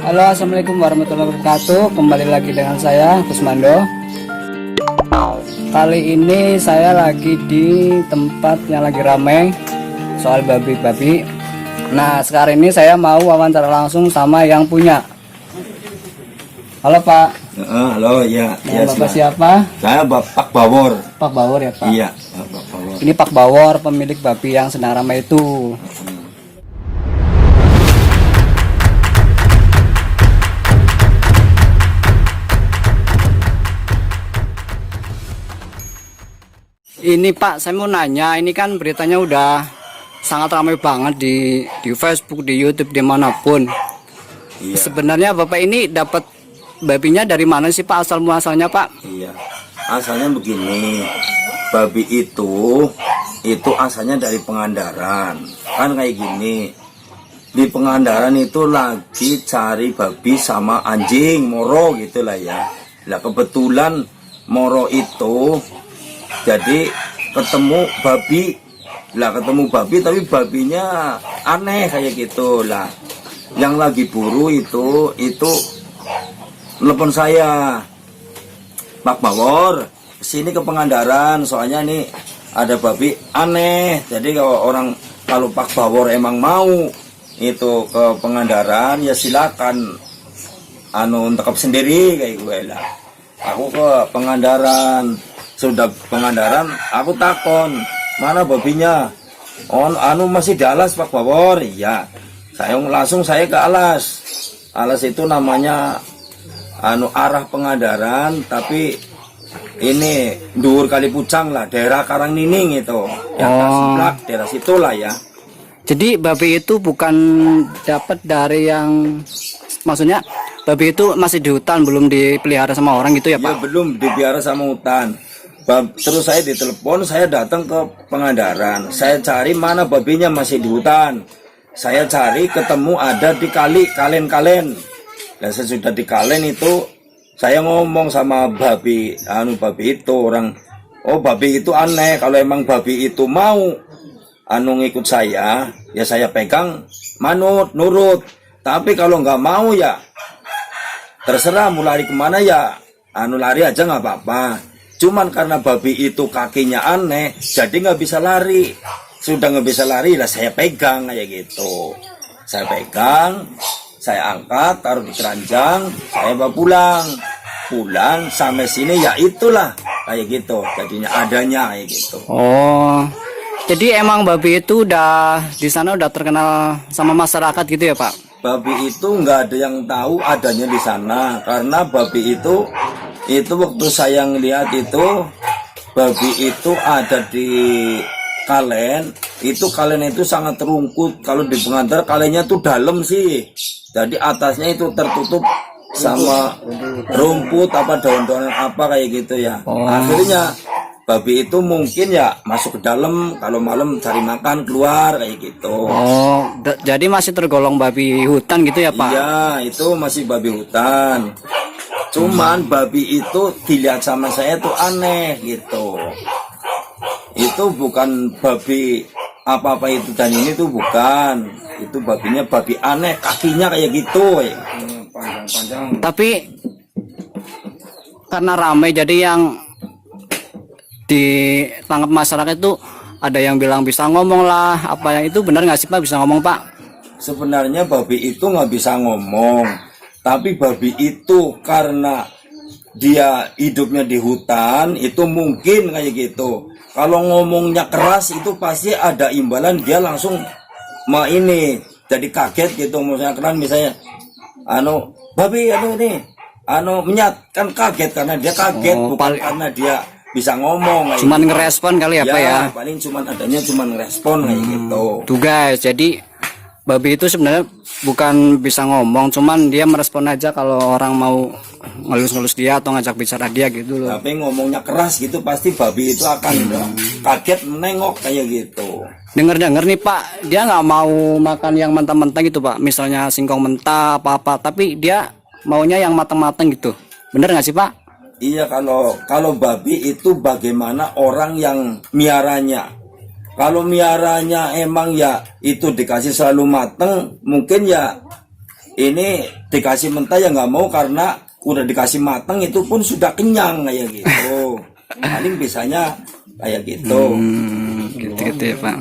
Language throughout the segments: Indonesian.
Halo, assalamualaikum warahmatullahi wabarakatuh. Kembali lagi dengan saya Kusmando. Kali ini saya lagi di tempat yang lagi ramai soal babi-babi. Nah, sekarang ini saya mau wawancara langsung sama yang punya. Halo Pak. Halo, ya. Ya, Bapak siapa? Saya Pak Bawor. Pak Bawor ya Pak. Iya, Pak Bawor. Ini Pak Bawor, pemilik babi yang sedang ramai itu. Ini Pak, saya mau nanya, ini kan beritanya udah sangat ramai banget di Facebook, di YouTube, dimanapun. Iya. Sebenarnya Bapak ini dapat babinya dari mana sih Pak, asal muasalnya Pak? Iya. Asalnya begini, babi itu asalnya dari Pangandaran. Kan kayak gini. Di Pangandaran itu lagi cari babi sama anjing, moro gitulah ya. Lah kebetulan moro itu jadi ketemu babi tapi babinya aneh kayak gitu lah. Yang lagi buru itu telepon saya, Pak Bawor sini ke Pangandaran, soalnya nih ada babi aneh. Jadi kalau Pak Bawor emang mau itu ke Pangandaran ya silakan tekap sendiri kayak gue lah. Aku ke Pangandaran, sudah Pangandaran aku takon mana babinya. Masih di Alas Pak Bawor. Iya, saya ke Alas itu namanya arah Pangandaran, tapi ini Dhuwur Kali Pucang lah, daerah Karangnining itu ya. Seblak daerah situlah ya. Jadi babi itu bukan dapat dari yang, maksudnya babi itu masih di hutan, belum dipelihara sama orang gitu ya Pak? Ya, belum dipelihara sama hutan. Terus saya ditelepon, saya datang ke Pangandaran, saya cari mana babinya masih di hutan. Saya cari ketemu ada di Kalen. Dan sesudah di Kalen itu saya ngomong sama babi itu orang, oh babi itu aneh, kalau emang babi itu mau ngikut saya, ya saya pegang nurut. Tapi kalau nggak mau ya terserah mau lari kemana ya, lari aja nggak apa-apa. Cuman karena babi itu kakinya aneh, jadi nggak bisa lari. Sudah nggak bisa lari lah, saya pegang kayak gitu. Saya pegang, saya angkat, taruh di keranjang, saya bawa pulang sampai sini ya itulah kayak gitu. Jadinya adanya kayak gitu. Oh, jadi emang babi itu udah di sana udah terkenal sama masyarakat gitu ya Pak? Babi itu nggak ada yang tahu adanya di sana, karena babi itu waktu saya ngelihat itu babi itu ada di Kalen itu sangat rungkut. Kalau di Pangandaran kalennya tuh dalam sih, jadi atasnya itu tertutup sama rumput apa daun-daunan apa kayak gitu ya. Akhirnya babi itu mungkin ya masuk ke dalam, kalau malam cari makan keluar kayak gitu. Oh, jadi masih tergolong babi hutan gitu ya Pak? Iya, itu masih babi hutan. Cuman babi itu dilihat sama saya tuh aneh gitu. Itu bukan babi apa-apa itu dan ini tuh bukan. Itu babinya babi aneh, kakinya kayak gitu ya. Panjang-panjang. Tapi karena ramai jadi yang ditangkap masyarakat itu ada yang bilang bisa ngomong lah, apa yang itu benar nggak sih Pak, bisa ngomong Pak? Sebenarnya babi itu nggak bisa ngomong, tapi babi itu karena dia hidupnya di hutan itu mungkin kayak gitu. Kalau ngomongnya keras itu pasti ada imbalan, dia langsung jadi kaget gitu. Misalnya babi ini menyat, kan kaget karena dia kaget, bukan karena dia bisa ngomong. Cuman ngerespon kali ya Pak ya? Paling cuman ngerespon kayak gitu. Tuh guys, jadi babi itu sebenarnya bukan bisa ngomong, cuman dia merespon aja kalau orang mau ngelus-ngelus dia atau ngajak bicara dia gitu loh. Tapi ngomongnya keras gitu pasti babi itu akan kaget menengok kayak gitu. Dengar-dengar nih Pak, dia nggak mau makan yang mentah-mentah gitu Pak, misalnya singkong mentah apa-apa, tapi dia maunya yang matang-matang gitu. Bener nggak sih Pak? Iya, kalau babi itu bagaimana orang yang miaranya. Kalau miaranya emang ya itu dikasih selalu mateng, mungkin ya ini dikasih mentah ya nggak mau, karena udah dikasih matang itu pun sudah kenyang kayak gitu. Paling bisanya kayak gitu. Gitu ya Pak.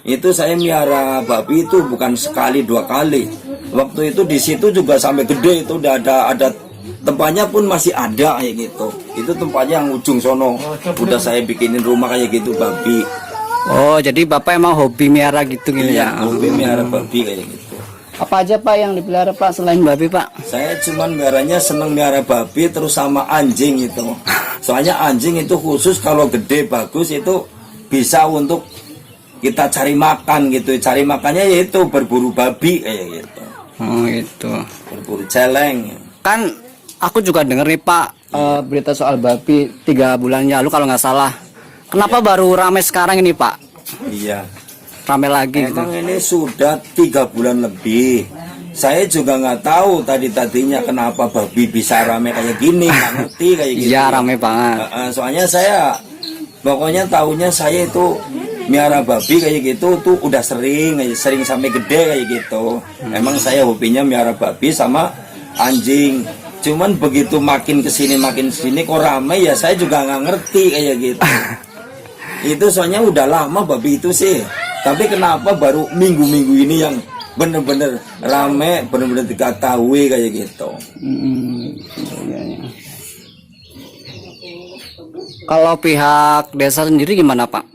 Itu saya miara babi itu bukan sekali 2 kali. Waktu itu di situ juga sampai gede, itu udah ada tempatnya pun masih ada kayak gitu. Itu tempatnya yang ujung sono. Udah saya bikinin rumah kayak gitu babi. Oh, jadi Bapak emang hobi miara gitu Iya, ya? hobi miara babi kayak gitu. Apa aja Pak yang dipelihara Pak selain babi Pak? Saya cuman miaranya seneng miara babi terus sama anjing itu. Soalnya anjing itu khusus kalau gede bagus itu bisa untuk kita cari makan gitu. Cari makannya yaitu berburu babi kayak gitu. Oh itu. Berburu celeng. Kan aku juga denger nih Pak berita soal babi 3 bulan lalu kalau nggak salah. Kenapa baru ramai sekarang ini Pak? Iya. Ramai lagi gitu. Emang ini sudah 3 bulan lebih. Saya juga nggak tahu tadinya kenapa babi bisa rame kayak gini, nggak ngerti kayak gitu. Iya ramai banget. Soalnya saya pokoknya tahunya saya itu miara babi kayak gitu tuh udah sering sampai gede kayak gitu. Emang saya hobinya miara babi sama anjing. Cuman begitu makin kesini kok rame ya saya juga nggak ngerti kayak gitu. Itu soalnya udah lama babi itu sih. Tapi kenapa baru minggu-minggu ini yang bener-bener rame, bener-bener diketahui kayak gitu. Iya, iya. Kalau pihak desa sendiri gimana Pak?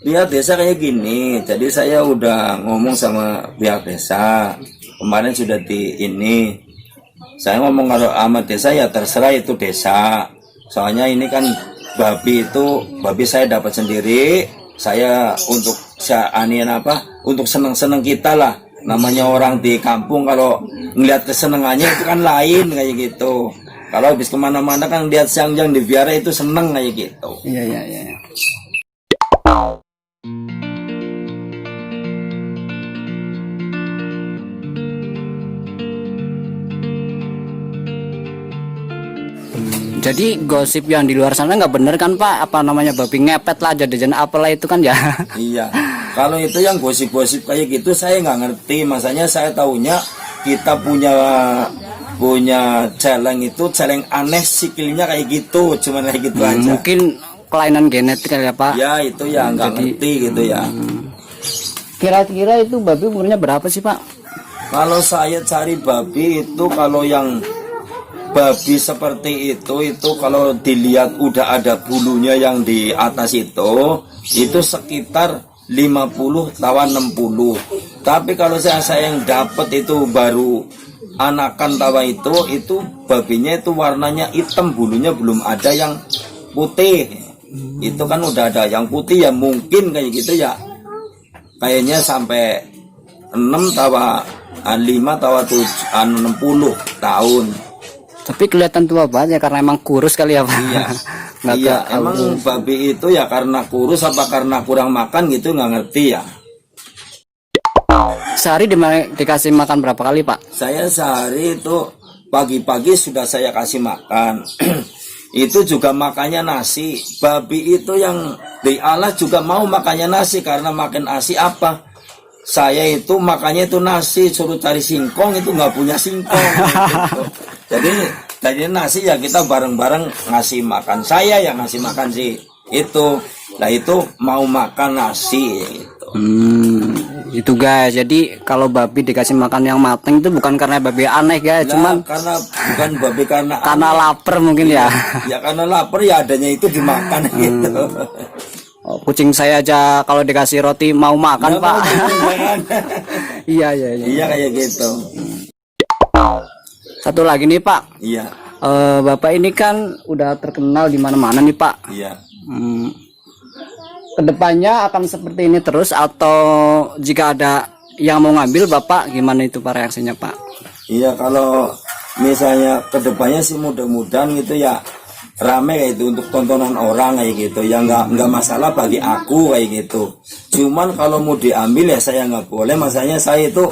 Pihak desa kayak gini, jadi saya udah ngomong sama pihak desa. Kemarin sudah saya ngomong kalau sama desa ya terserah itu desa. Soalnya ini kan babi saya dapat sendiri. Saya untuk untuk seneng-seneng kita lah. Namanya orang di kampung kalau ngeliat kesenengannya itu kan lain kayak gitu. Kalau habis kemana-mana kan lihat siang-siang di biara itu seneng kayak gitu. Iya. Jadi gosip yang di luar sana nggak bener kan Pak? Apa namanya babi ngepet lah jajan apalah itu kan ya? Iya. Kalau itu yang gosip-gosip kayak gitu saya nggak ngerti. Masanya saya tahunya kita punya celeng itu celeng aneh sikilnya kayak gitu, cuman kayak gitu aja. Mungkin kelainan genetik kali ya Pak? Ya itu ya nggak ngerti gitu ya. Kira-kira itu babi umurnya berapa sih Pak? Kalau saya cari babi itu kalau yang babi seperti itu kalau dilihat udah ada bulunya yang di atas itu sekitar 50 tawan 60. Tapi kalau saya yang dapat itu baru anakan tawa itu babinya itu warnanya hitam, bulunya belum ada yang putih. Itu kan udah ada yang putih ya mungkin kayak gitu ya. Kayaknya sampai 6 tawa 5 tawa 60 tahun. Tapi kelihatan tua banget ya karena emang kurus kali ya Pak. Iya, emang babi itu ya karena kurus apa karena kurang makan gitu nggak ngerti ya. Sehari dikasih makan berapa kali Pak? Saya sehari itu pagi-pagi sudah saya kasih makan. Itu juga makannya nasi. Babi itu yang di Allah juga mau makannya nasi karena makan nasi apa? Saya itu makannya itu nasi, suruh cari singkong itu nggak punya singkong. Gitu. Jadi tadi nasi ya kita bareng-bareng ngasih makan. Saya yang ngasih makan sih itu. Nah itu mau makan nasi gitu. Itu guys. Jadi kalau babi dikasih makan yang matang itu bukan karena babi aneh guys, cuman karena bukan babi karena lapar mungkin ya. Ya karena lapar ya adanya itu dimakan gitu. Oh, kucing saya aja kalau dikasih roti mau makan Pak. Iya kayak gitu. Satu lagi nih Pak. Iya. Bapak ini kan udah terkenal di mana-mana nih Pak. Iya. Kedepannya akan seperti ini terus atau jika ada yang mau ngambil Bapak gimana itu Pak reaksinya Pak? Iya kalau misalnya kedepannya sih mudah-mudahan gitu ya rame kayak itu untuk tontonan orang kayak gitu ya nggak masalah bagi aku kayak gitu. Cuman kalau mau diambil ya saya nggak boleh. Masanya saya itu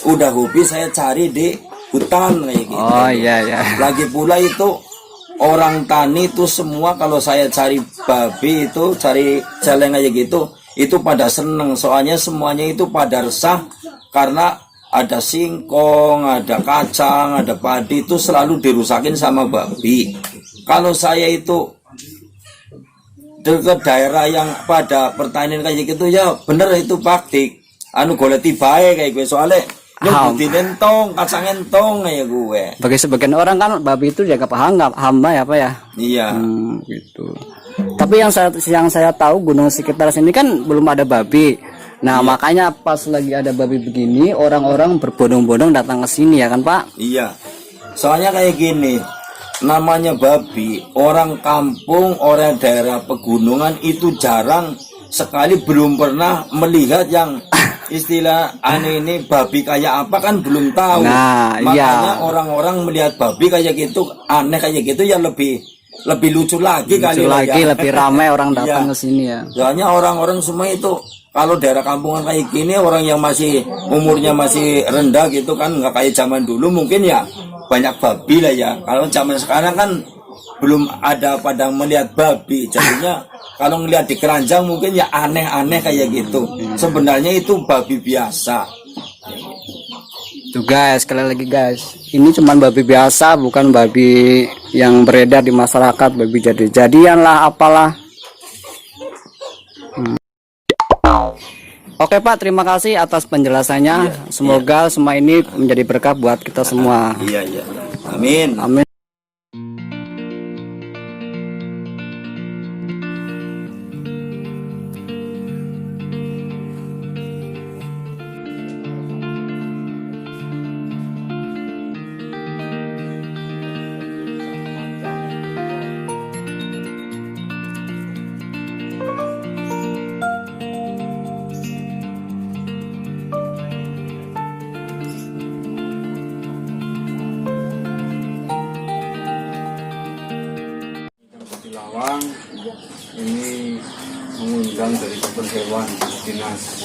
udah hobi saya cari di hutan kayak gitu. Oh iya. Lagi pula itu orang tani itu semua kalau saya cari babi itu cari celeng aja gitu itu pada seneng soalnya semuanya itu pada resah karena ada singkong, ada kacang, ada padi itu selalu dirusakin sama babi. Kalau saya itu ke daerah yang pada pertanian kayak gitu ya bener itu praktik. Anu goleti bae kayak gue soalnya nyubuti entong, kacang entong kayak gue. Bagi sebagian orang kan babi itu dianggap hamba ya Pak ya. Iya. Gitu. Tapi yang saya tahu gunung sekitar sini kan belum ada babi. Nah, makanya pas lagi ada babi begini, orang-orang berbondong-bondong datang ke sini ya kan, Pak? Iya. Soalnya kayak gini, namanya babi, orang kampung, orang daerah pegunungan itu jarang sekali belum pernah melihat yang istilah ini babi kayak apa kan belum tahu. Nah, makanya orang-orang melihat babi kayak gitu, aneh kayak gitu ya lebih lucu lagi kali lagi lebih ramai orang datang ke sini ya. Soalnya orang-orang semua itu kalau daerah kampungan kayak gini orang yang masih umurnya masih rendah gitu kan nggak kayak zaman dulu mungkin ya banyak babi lah ya. Kalau zaman sekarang kan belum ada pada melihat babi jadinya kalau ngelihat di keranjang mungkin ya aneh-aneh kayak gitu. Sebenarnya itu babi biasa. Tuh guys, sekali lagi guys, ini cuman babi biasa bukan babi yang beredar di masyarakat, babi jadi-jadian lah apalah. Oke Pak, terima kasih atas penjelasannya. Semoga semua ini menjadi berkah buat kita semua. Iya, iya. Amin. Amin. Lawang ini mengundang dari dokter hewan dinas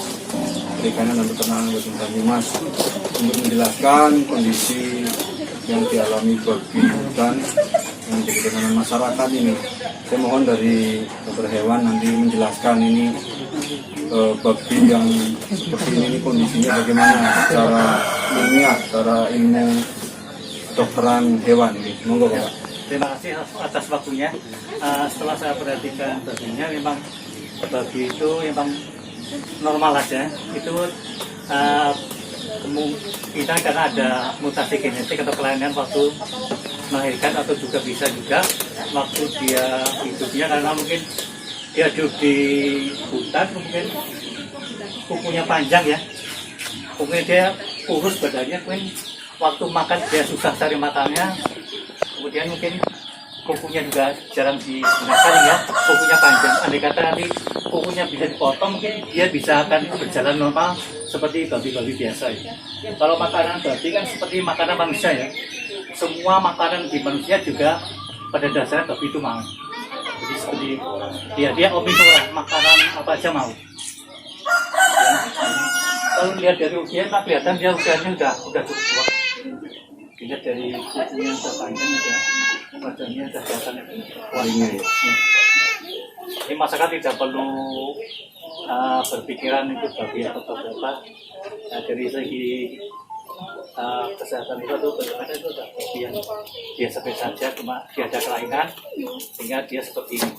perikanan dan peternakan Kabupaten Banyumas untuk menjelaskan kondisi yang dialami babi hutan yang jadi tekanan masyarakat ini. Saya mohon dari dokter hewan nanti menjelaskan ini babi yang seperti ini kondisinya bagaimana secara ilmiah, secara ilmu dokteran hewan. Monggo Pak. Terima kasih atas waktunya. Setelah saya perhatikan babinya, memang babi itu memang normal aja. Itu kemungkinan karena ada mutasi genetik atau kelainan waktu melahirkan atau juga bisa juga waktu dia hidupnya karena mungkin dia hidup di hutan mungkin kukunya panjang ya. Mungkin dia kurus badannya, mungkin waktu makan dia susah cari makannya. Kemudian mungkin kukunya juga jarang digunakan ya, kukunya panjang. Andai kata nanti kukunya bisa dipotong, mungkin dia bisa akan berjalan normal seperti babi-babi biasa ya. Kalau makanan babi kan seperti makanan manusia ya. Semua makanan di manusia juga pada dasarnya babi itu mau. Jadi seperti dia omnivora, makanan apa aja mau. Ya. Kalau lihat dari usia, tak kelihatan dia usianya udah cukup tua. Dilihat dari kukunya yang terpanjang ya, badannya sudah kelihatan kuatnya ya. Jadi masyarakat tidak perlu berpikiran itu babi atau apa. Nah, dari segi kesehatan itu bagaimana itu sudah babi yang biasa-biasa saja, cuma dia ada kelainan sehingga dia seperti ini.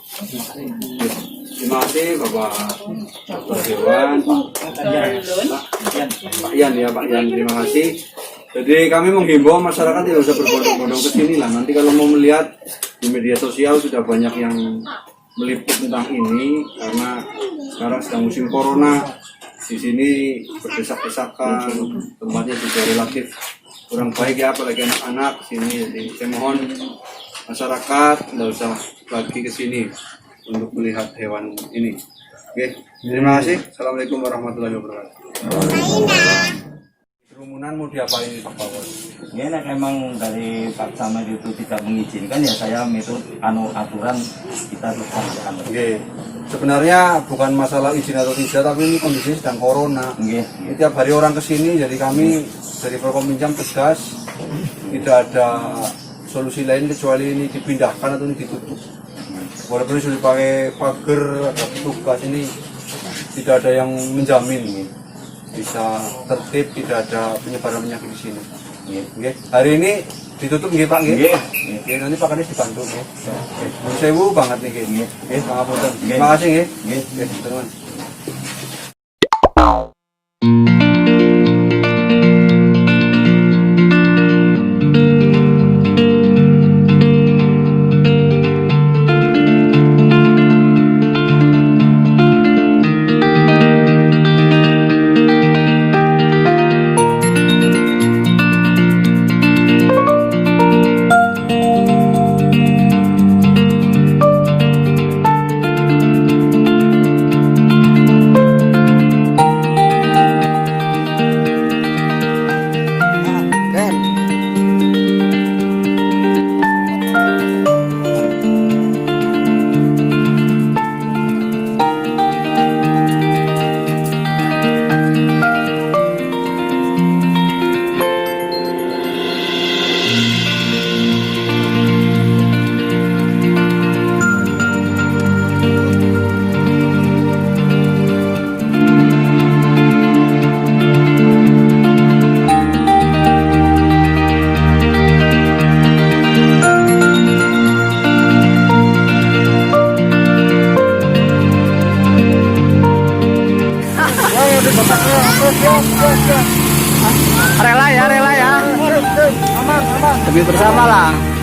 Terima kasih Bapak Dokter Hewan, Pak Yan ya Pak Yan, terima kasih. Jadi kami menghimbau masyarakat tidak usah berbondong-bondong ke sini lah. Nanti kalau mau melihat di media sosial sudah banyak yang meliput tentang ini karena sekarang sedang musim corona. Di sini berdesak-desakan, tempatnya juga relatif kurang baik ya, apalagi anak-anak sini. Jadi saya mohon masyarakat tidak usah lagi ke sini untuk melihat hewan ini. Oke, terima kasih. Assalamualaikum warahmatullahi wabarakatuh. Kerumunan mau diapain Pak Bawos? Ya memang dari Pak Camat itu tidak mengizinkan ya saya metode aturan kita harus laksanakan. Oke. Sebenarnya bukan masalah izin atau tidak, tapi ini kondisinya sedang corona. Tiap hari orang kesini, jadi kami dari Forkominjam tegas tidak ada solusi lain kecuali ini dipindahkan atau ini ditutup. Walaupun sudah pakai pagar, ada petugas, ini tidak ada yang menjamin. bisa tertib, tidak ada penyebaran penyakit di sini. Nggih. Hari ini ditutup nggih Pak nggih. Nggih, nanti Pak Kades dibantu nggih. Nggih. Nuwun sewu banget niki. Nggih, pangapunten. Terima kasih nggih. Nggih, terus. Rela ya, demi bersama lah.